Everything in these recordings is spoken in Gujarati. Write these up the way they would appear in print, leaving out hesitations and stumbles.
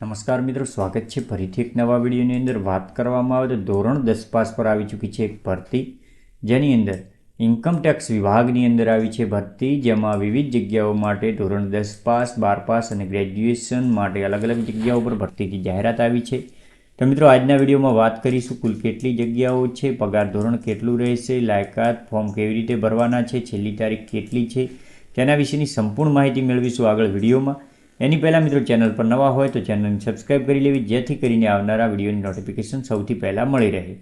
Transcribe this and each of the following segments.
નમસ્કાર મિત્રો, સ્વાગત છે ફરીથી એક નવા વિડીયોની અંદર. વાત કરવામાં આવે તો ધોરણ 10 પાસ પર આવી ચૂકી છે એક ભરતી, જેની અંદર ઇન્કમટેક્સ વિભાગની અંદર આવી છે ભરતી, જેમાં વિવિધ જગ્યાઓ માટે ધોરણ 10 પાસ, 12 પાસ અને ગ્રેજ્યુએશન માટે અલગ અલગ જગ્યાઓ પર ભરતીની જાહેરાત આવી છે. તો મિત્રો, આજના વિડીયોમાં વાત કરીશું કુલ કેટલી જગ્યાઓ છે, પગાર ધોરણ કેટલું રહેશે, લાયકાત, ફોર્મ કેવી રીતે ભરવાના છે, છેલ્લી તારીખ કેટલી છે, તેના વિશેની સંપૂર્ણ માહિતી મેળવીશું આગળ વિડીયોમાં. એની પહેલાં મિત્રો, ચેનલ પર નવા હોય તો ચેનલને સબસ્ક્રાઈબ કરી લેવી, જેથી કરીને આવનારા વિડીયોની નોટિફિકેશન સૌથી પહેલાં મળી રહે.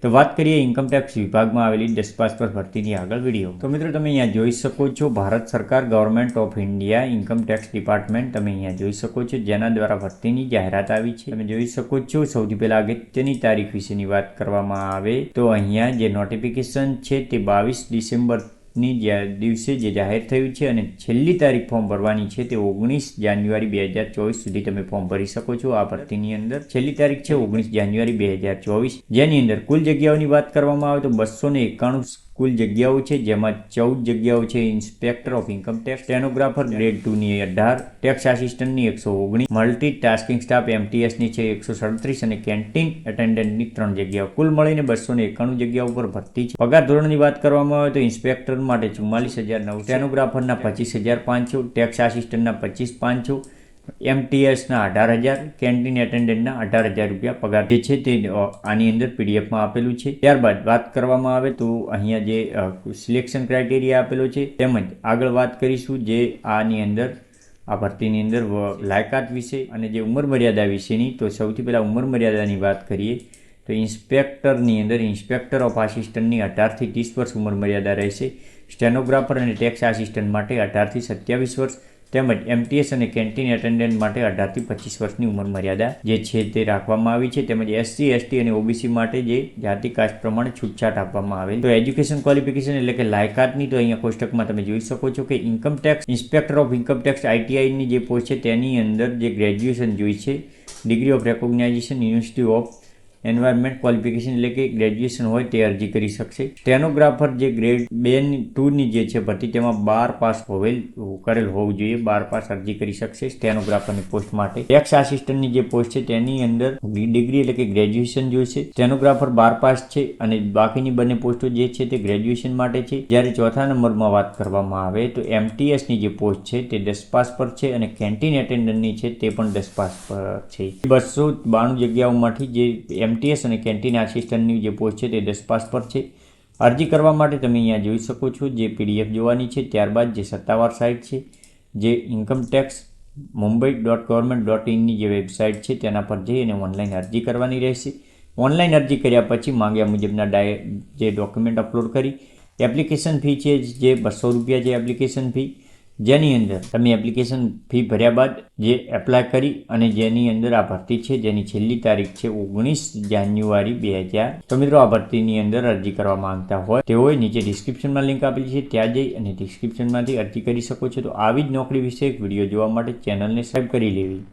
તો વાત કરીએ ઇન્કમટેક્સ વિભાગમાં આવેલી 10 પાસ પર ભરતીની આગળ વિડીયો. તો મિત્રો, તમે અહીંયા જોઈ શકો છો ભારત સરકાર government of India income tax department તમે અહીંયા જોઈ શકો છો, જેના દ્વારા ભરતીની જાહેરાત આવી છે. તમે જોઈ શકો છો. સૌથી પહેલાં અગત્યની તારીખ વિશેની વાત કરવામાં આવે તો અહીંયા જે નોટિફિકેશન છે તે 22 ડિસેમ્બર દિવસે જે જાહેર થયું છે, અને છેલ્લી તારીખ ફોર્મ ભરવાની છે તે 19 જાન્યુઆરી 2024 સુધી તમે ફોર્મ ભરી શકો છો. આ ભરતીની અંદર છેલ્લી તારીખ છે 19 જાન્યુઆરી 2024, જેની અંદર કુલ જગ્યાઓની વાત કરવામાં આવે તો 291 કુલ જગ્યાઓ છે, જેમાં 14 જગ્યાઓ છે inspector of income tax, stenographer grade 2 ની 18, ટેક્સ આસિસ્ટન્ટની 119, મલ્ટી ટાસ્કિંગ સ્ટાફ MTSની છે 137 અને કેન્ટીન એટેન્ડન્ટની 3 જગ્યાઓ. કુલ મળીને 291 જગ્યાઓ પર ભરતી છે. પગાર ધોરણની વાત કરવામાં આવે તો ઇન્સ્પેક્ટર માટે 44,900, સ્ટેનોગ્રાફરના 25,500, ટેક્સ આસિસ્ટન્ટના 25,500, MTSના 18,000, કેન્ટીન એટેન્ડન્ટના 18,000 રૂપિયા પગાર જે છે તે આની અંદર PDFમાં આપેલું છે. ત્યારબાદ વાત કરવામાં આવે તો અહીંયા જે સિલેક્શન ક્રાઇટેરિયા આપેલો છે, તેમજ આગળ વાત કરીશું જે આની અંદર આ ભરતીની અંદર લાયકાત વિશે અને જે ઉંમર મર્યાદા વિશેની. તો સૌથી પહેલાં ઉંમર મર્યાદાની વાત કરીએ તો ઇન્સ્પેક્ટરની અંદર ઇન્સ્પેક્ટર ઓફ આસિસ્ટન્ટની 18 થી 30 વર્ષ ઉંમર મર્યાદા રહેશે. સ્ટેનોગ્રાફર અને ટેક્સ આસિસ્ટન્ટ માટે 18 થી 27 વર્ષ, તેમજ MTS અને કેન્ટીન એટેન્ડન્ટ માટે 18 થી 25 વર્ષની ઉંમર મર્યાદા જે છે તે રાખવામાં આવી છે. તેમજ SC, ST અને OBC માટે જે જાતિ કાસ્ટ પ્રમાણે છૂટછાટ આપવામાં આવેલ. તો એજ્યુકેશન ક્વોલિફિકેશન એટલે કે લાયકાતની તો અહીંયા કોષ્ટકમાં તમે જોઈ શકો છો કે ઇન્કમટેક્સ ઇન્સ્પેક્ટર ઓફ ઇન્કમટેક્સ ITIની જે પોસ્ટ છે તેની અંદર જે ગ્રેજ્યુએશન જોઈ છે, degree of recognisation university of environment qualification એટલે કે ગ્રેજ્યુએશન હોય તે અરજી કરી શકશે. સ્ટેનોગ્રાફર જે ગ્રેડ 2 જે છે ભરતી, તેમાં 12 પાસ કરેલ હોવું જોઈએ, 12 પાસ અરજી કરી શકશે સ્ટેનોગ્રાફરની પોસ્ટ માટે. ટેક્સ આસિસ્ટન્ટની જે પોસ્ટ છે તેની અંદર ડિગ્રી એટલે કે ગ્રેજ્યુએશન જોઈશે. સ્ટેનોગ્રાફર 12 પાસ છે અને બાકીની બંને પોસ્ટો જે છે તે ગ્રેજ્યુએશન માટે છે. જ્યારે ચોથા નંબરમાં વાત કરવામાં આવે તો MTSની જે પોસ્ટ છે તે 10 પાસ પર છે અને કેન્ટીન એટેન્ડન્ટની છે તે પણ 10 પાસ પર છે. 292 જગ્યાઓમાંથી જે MTS અને કેન્ટીન આસિસ્ટન્ટની જે પોસ્ટ છે તે 10 પાસ પર છે. અરજી કરવા માટે તમે અહીંયા જોઈ શકો છો જે PDF જોવાની છે. ત્યારબાદ જે સત્તાવાર સાઇટ છે જે ઇન્કમટેક્સ mumbai.government.in ની જે વેબસાઇટ છે તેના પર જઈ અને ઓનલાઈન અરજી કરવાની રહેશે. ઓનલાઈન અરજી કર્યા પછી માંગ્યા મુજબના જે ડોક્યુમેન્ટ અપલોડ કરી એપ્લિકેશન ફી છે જે 200 રૂપિયા છે એપ્લિકેશન ફી, જેની અંદર તમે એપ્લિકેશન ફી ભર્યા બાદ જે એપ્લાય કરી અને જેની અંદર આ ભરતી છે જેની છેલ્લી તારીખ છે 19 જાન્યુઆરી 2000. તો મિત્રો, આ ભરતીની અંદર અરજી કરવા માંગતા હોય તેઓએ નીચે ડિસ્ક્રિપ્શનમાં લિંક આપેલી છે, ત્યાં જઈ અને ડિસ્ક્રિપ્શનમાંથી અરજી કરી શકો છો. તો આવી જ નોકરી વિશે એક વિડીયો જોવા માટે ચેનલને સબસ્ક્રાઈબ કરી લેવી.